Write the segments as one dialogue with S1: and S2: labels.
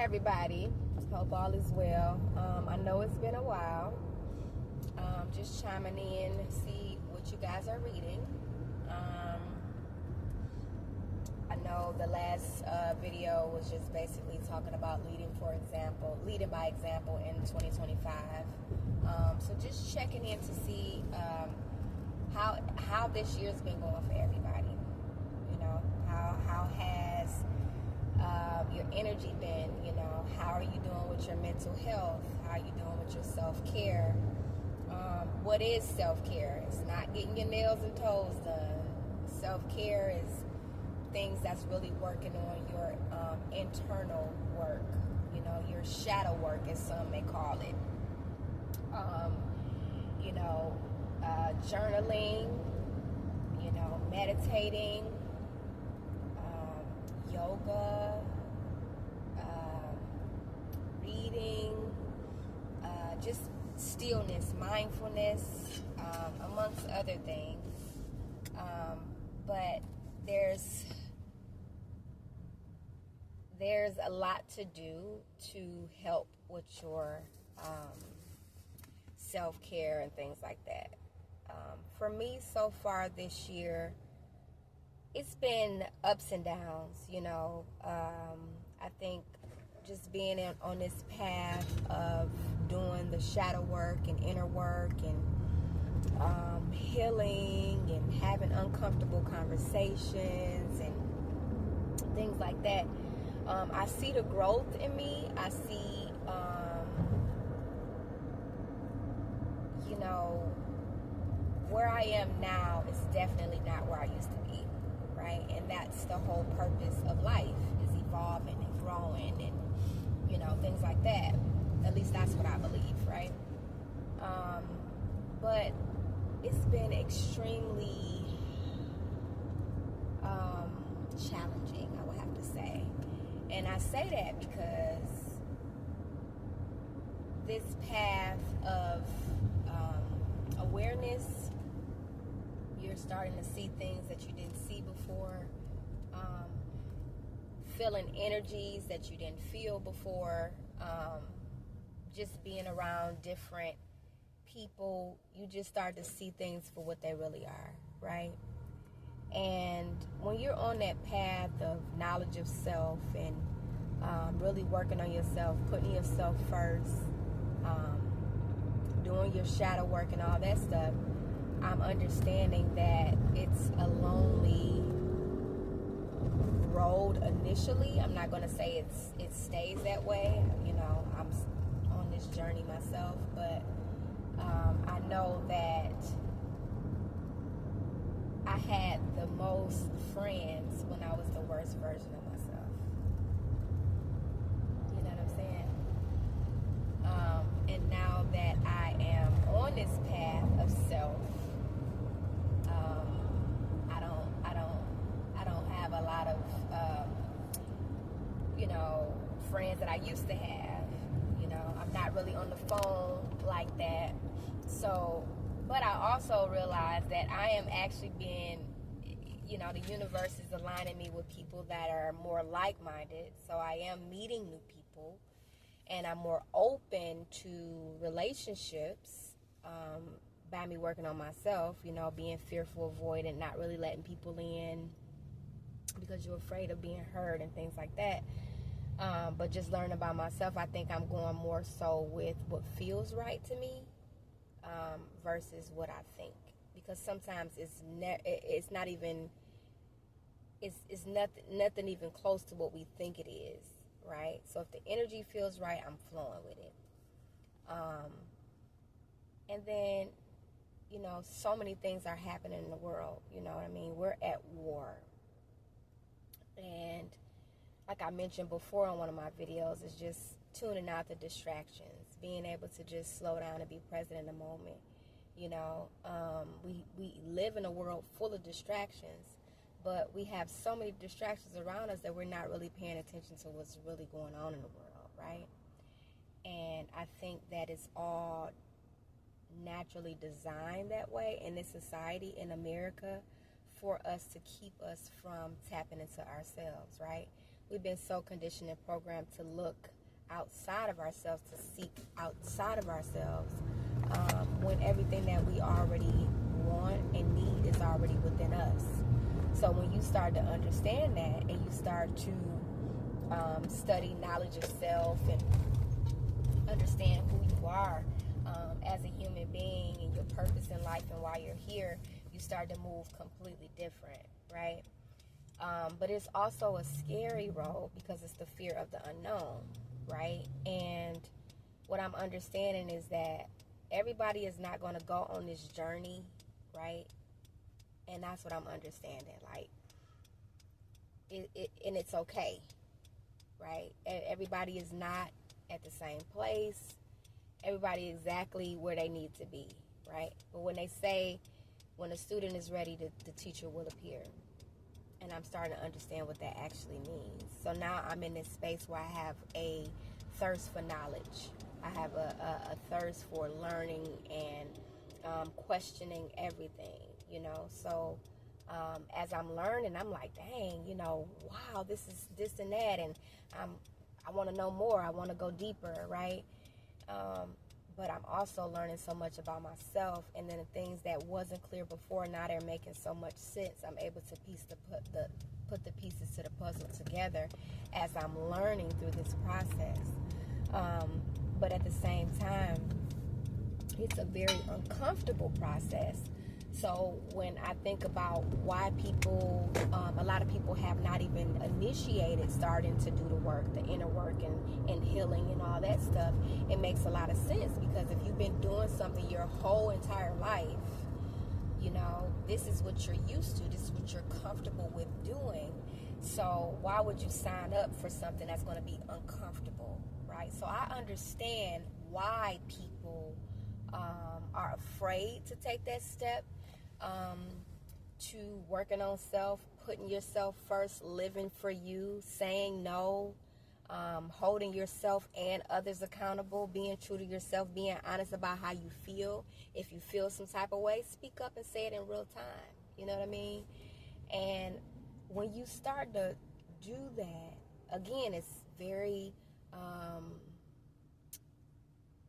S1: everybody. Hope all is well. I know it's been a while. Just chiming in, see what you guys are reading. I know the last video was just basically talking about leading by example in 2025. So just checking in to see how this year's been going for everybody. You know, how has your energy been? You know, how are you doing with your mental health? How are you doing with your self-care? What is self-care? It's not getting your nails and toes done. Self-care is things that's really working on your internal work, you know, your shadow work, as some may call it. Journaling, meditating, yoga, reading, just stillness, mindfulness, amongst other things. But there's a lot to do to help with your self-care and things like that. For me, so far this year, it's been ups and downs, I think just being on this path of doing the shadow work and inner work and healing and having uncomfortable conversations and things like that. I see the growth in me. I see, where I am now is definitely not where I used to be, right? And that's the whole purpose of life, is evolving and growing and, things like that. At least that's what I believe, right? But it's been extremely challenging, I would have to say. And I say that because this path of awareness, you're starting to see things that you didn't see before, feeling energies that you didn't feel before, just being around different people, you just start to see things for what they really are, right? And when you're on that path of knowledge of self and really working on yourself, putting yourself first, doing your shadow work and all that stuff, I'm understanding that it's a lonely road initially. I'm not going to say it stays that way. I'm on this journey myself, but I know that I had the most friends when I was the worst version of myself. You know what I'm saying? And now that I am on this path of self, I don't have a lot of friends that I used to have. I'm not really on the phone like that. So, but I also realized that I am actually being, the universe is aligning me with people that are more like-minded. So I am meeting new people, and I'm more open to relationships by me working on myself, being fearful, avoidant, not really letting people in because you're afraid of being hurt and things like that. But just learning about myself, I think I'm going more so with what feels right to me versus what I think. Because sometimes it's nothing even close to what we think it is, right? So if the energy feels right, I'm flowing with it. And then, so many things are happening in the world. You know what I mean? We're at war. And like I mentioned before on one of my videos, is just tuning out the distractions, being able to just slow down and be present in the moment. We live in a world full of distractions, but we have so many distractions around us that we're not really paying attention to what's really going on in the world, right? And I think that it's all naturally designed that way in this society, in America, for us to keep us from tapping into ourselves, right? we've been so conditioned and programmed to look outside of ourselves, to seek outside of ourselves, when everything that we already want and need is already within us. So when you start to understand that, and you start to study knowledge of self and understand who you are as a human being and your purpose in life and why you're here, you start to move completely different, right? But it's also a scary road because it's the fear of the unknown, right? And what I'm understanding is that everybody is not going to go on this journey, right? And that's what I'm understanding. Like, and it's okay, right? Everybody is not at the same place. Everybody exactly where they need to be, right? But when they say, when a student is ready, the teacher will appear. And I'm starting to understand what that actually means. So now I'm in this space where I have a thirst for knowledge. I have a thirst for learning and questioning everything, you know. So as I'm learning, I'm like, dang, you know, wow, this is this and that. And I want to know more. I want to go deeper, right? But I'm also learning so much about myself, and then the things that wasn't clear before, now they're making so much sense. I'm able to put the pieces to the puzzle together as I'm learning through this process. But at the same time, it's a very uncomfortable process. So when I think about why people, a lot of people have not even initiated starting to do the work, the inner work and healing and all that stuff, it makes a lot of sense, because if you've been doing something your whole entire life, you know, this is what you're used to, this is what you're comfortable with doing. So why would you sign up for something that's going to be uncomfortable, right? So I understand why people are afraid to take that step, to working on self, putting yourself first, living for you, saying no, holding yourself and others accountable, being true to yourself, being honest about how you feel. If you feel some type of way, speak up and say it in real time. You know what I mean? And when you start to do that, again, it's very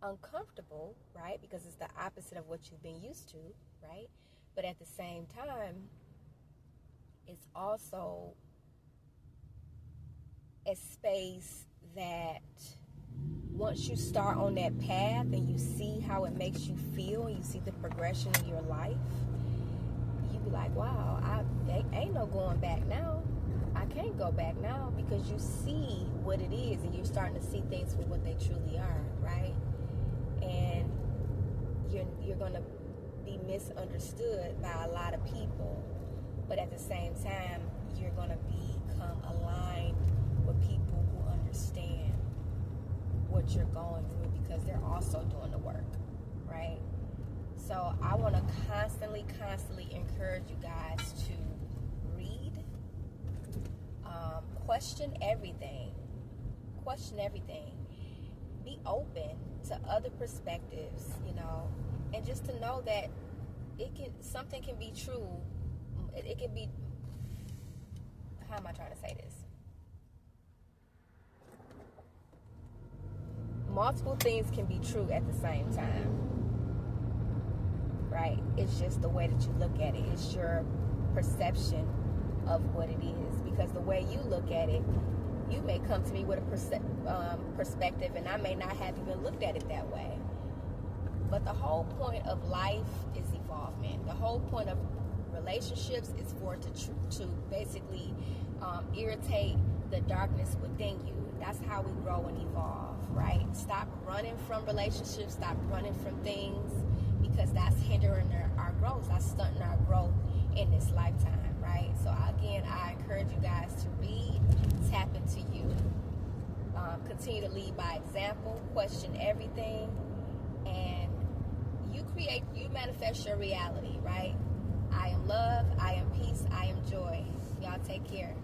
S1: uncomfortable, right? Because it's the opposite of what you've been used to, right? But at the same time, it's also a space that once you start on that path and you see how it makes you feel and you see the progression in your life, you be like, wow, ain't no going back now. I can't go back now, because you see what it is and you're starting to see things for what they truly are, right? And you're going to be misunderstood by a lot of people, but at the same time, you're going to become aligned with people who understand what you're going through, because they're also doing the work, right? So I want to constantly encourage you guys to read, question everything, be open to other perspectives, you know, and just to know that something can be true. It can be, how am I trying to say this? Multiple things can be true at the same time, right? It's just the way that you look at it. It's your perception of what it is, because the way you look at it, you may come to me with a perspective, and I may not have even looked at it that way. But the whole point of life is evolvement. The whole point of relationships is for it to basically irritate the darkness within you. That's how we grow and evolve, right? Stop running from relationships. Stop running from things, because that's hindering our growth. That's stunting our growth in this lifetime, right? So again, I encourage you guys to read, tap into you, continue to lead by example, question everything, and you manifest your reality, right? I am love, I am peace, I am joy. Y'all take care.